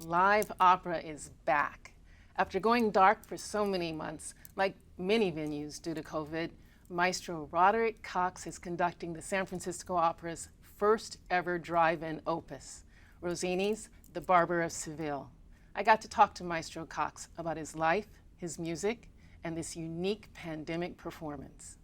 Live opera is back. After going dark for so many months, like many venues due to COVID, Maestro Roderick Cox is conducting the San Francisco Opera's first ever drive-in opus, Rossini's The Barber of Seville. I got to talk to Maestro Cox about his life, his music, and this unique pandemic performance.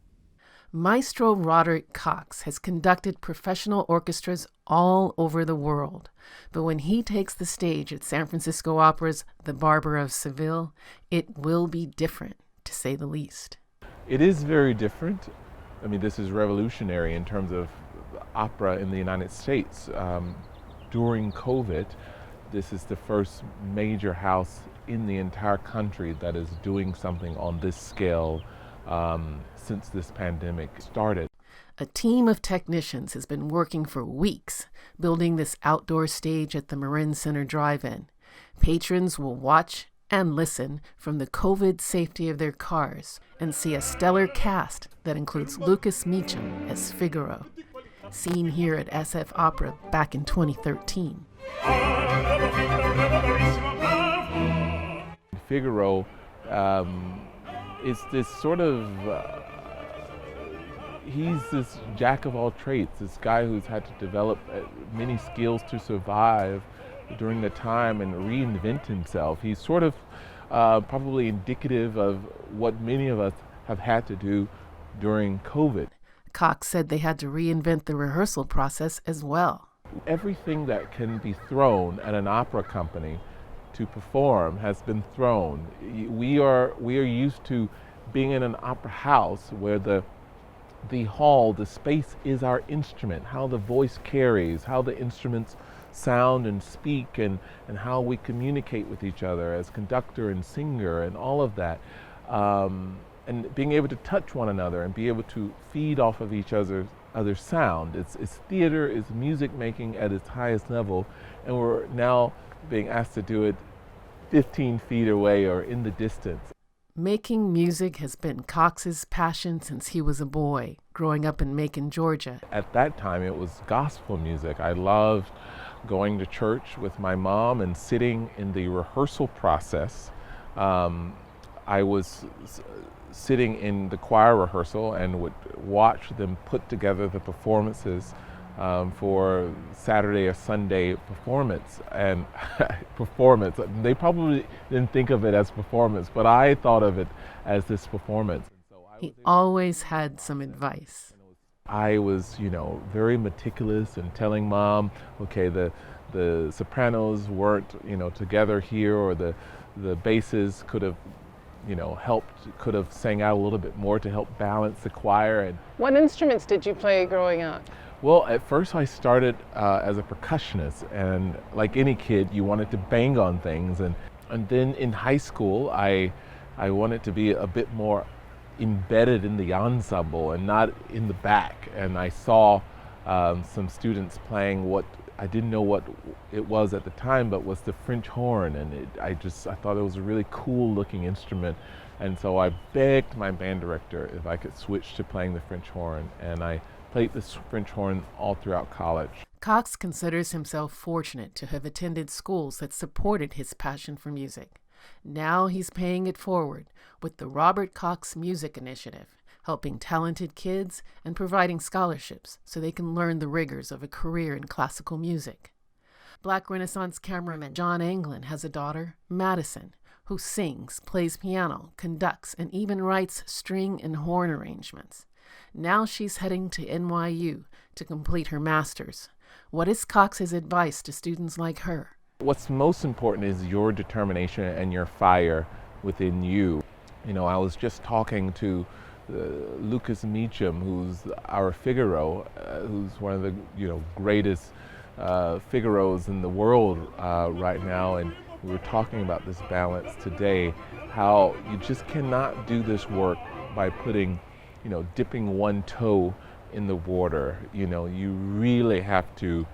Maestro Roderick Cox has conducted professional orchestras all over the world, but when he takes the stage at San Francisco Opera's The Barber of Seville, it will be different, to say the least. It is very different. I mean, this is revolutionary in terms of opera in the United States. During COVID, this is the first major house in the entire country that is doing something on this scale since this pandemic started. A team of technicians has been working for weeks building this outdoor stage at the Marin Center Drive-In. Patrons will watch and listen from the COVID safety of their cars and see a stellar cast that includes Lucas Meacham as Figaro, seen here at SF Opera back in 2013. Figaro is this sort of, he's this jack of all trades, this guy who's had to develop many skills to survive during the time and reinvent himself. He's sort of probably indicative of what many of us have had to do during COVID. Cox said they had to reinvent the rehearsal process as well. Everything that can be thrown at an opera company to perform has been thrown. We are used to being in an opera house where the hall, the space is our instrument, how the voice carries, how the instruments sound and speak, and how we communicate with each other as conductor and singer and all of that. And being able to touch one another and be able to feed off of each other's sound. It's theater, it's music making at its highest level, and we're now being asked to do it 15 feet away or in the distance. Making music has been Cox's passion since he was a boy, growing up in Macon, Georgia. At that time, it was gospel music. I loved going to church with my mom and sitting in the rehearsal process. I was sitting in the choir rehearsal and would watch them put together the performances for Saturday or Sunday performance. And performance, they probably didn't think of it as performance, but I thought of it as this performance. He always had some advice. I was, very meticulous in telling Mom, okay, the sopranos weren't, together here, or the basses could have, could have sang out a little bit more to help balance the choir. And what instruments did you play growing up? Well, at first I started as a percussionist, and like any kid, you wanted to bang on things. And then in high school, I wanted to be a bit more embedded in the ensemble and not in the back. And I saw some students playing what I didn't know what it was at the time, but was the French horn, and I thought it was a really cool looking instrument. And so I begged my band director if I could switch to playing the French horn, and I played the French horn all throughout college. Cox considers himself fortunate to have attended schools that supported his passion for music. Now he's paying it forward with the Robert Cox Music Initiative, helping talented kids and providing scholarships so they can learn the rigors of a career in classical music. Black Renaissance cameraman John Anglin has a daughter, Madison, who sings, plays piano, conducts, and even writes string and horn arrangements. Now she's heading to NYU to complete her master's. What is Cox's advice to students like her? What's most important is your determination and your fire within you. I was just talking to Lucas Meacham, who's our Figaro, who's one of the greatest Figaros in the world right now, and we were talking about this balance today, how you just cannot do this work by putting, dipping one toe in the water. You really have to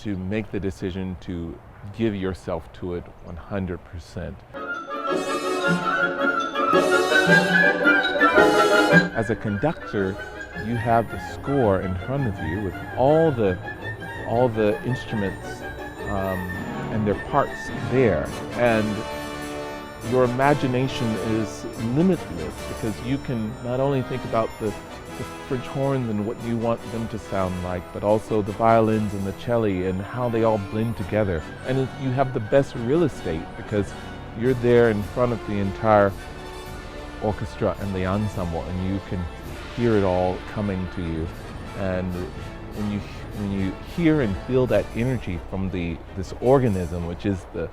make the decision to give yourself to it 100%. As a conductor, you have the score in front of you with all the instruments and their parts there. And your imagination is limitless because you can not only think about the French horns and what you want them to sound like, but also the violins and the cello and how they all blend together. And you have the best real estate because you're there in front of the entire orchestra and the ensemble, and you can hear it all coming to you. And when you hear and feel that energy from this organism, which is the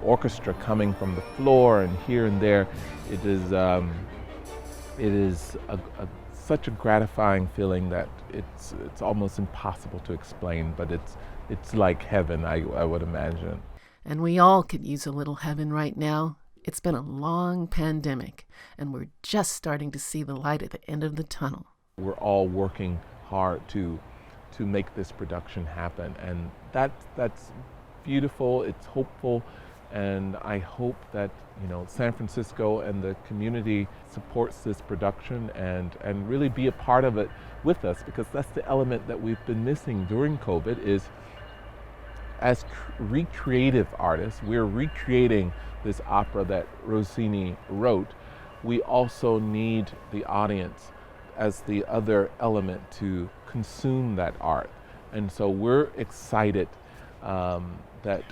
orchestra coming from the floor and here and there, it is such a gratifying feeling that it's almost impossible to explain, but it's like heaven, I would imagine. And we all could use a little heaven right now. It's been a long pandemic, and we're just starting to see the light at the end of the tunnel. We're all working hard to make this production happen, and that's beautiful, it's hopeful, and I hope that San Francisco and the community supports this production and really be a part of it with us, because that's the element that we've been missing during COVID. Is as recreative artists, we're recreating this opera that Rossini wrote. We also need the audience as the other element to consume that art. And so we're excited that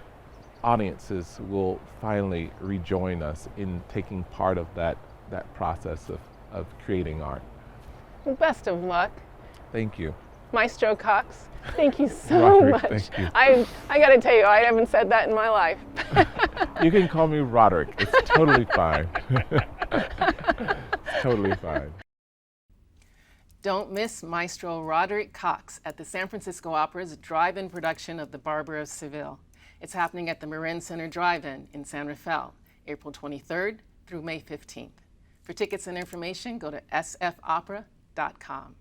audiences will finally rejoin us in taking part of that process of creating art. Well, best of luck. Thank you. Maestro Cox, thank you so Roderick, much. thank you. I got to tell you, I haven't said that in my life. You can call me Roderick. It's totally fine. It's totally fine. Don't miss Maestro Roderick Cox at the San Francisco Opera's drive-in production of The Barber of Seville. It's happening at the Marin Center Drive-In in San Rafael, April 23rd through May 15th. For tickets and information, go to sfopera.com.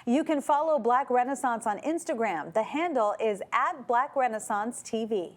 You can follow Black Renaissance on Instagram. The handle is @BlackRenaissanceTV.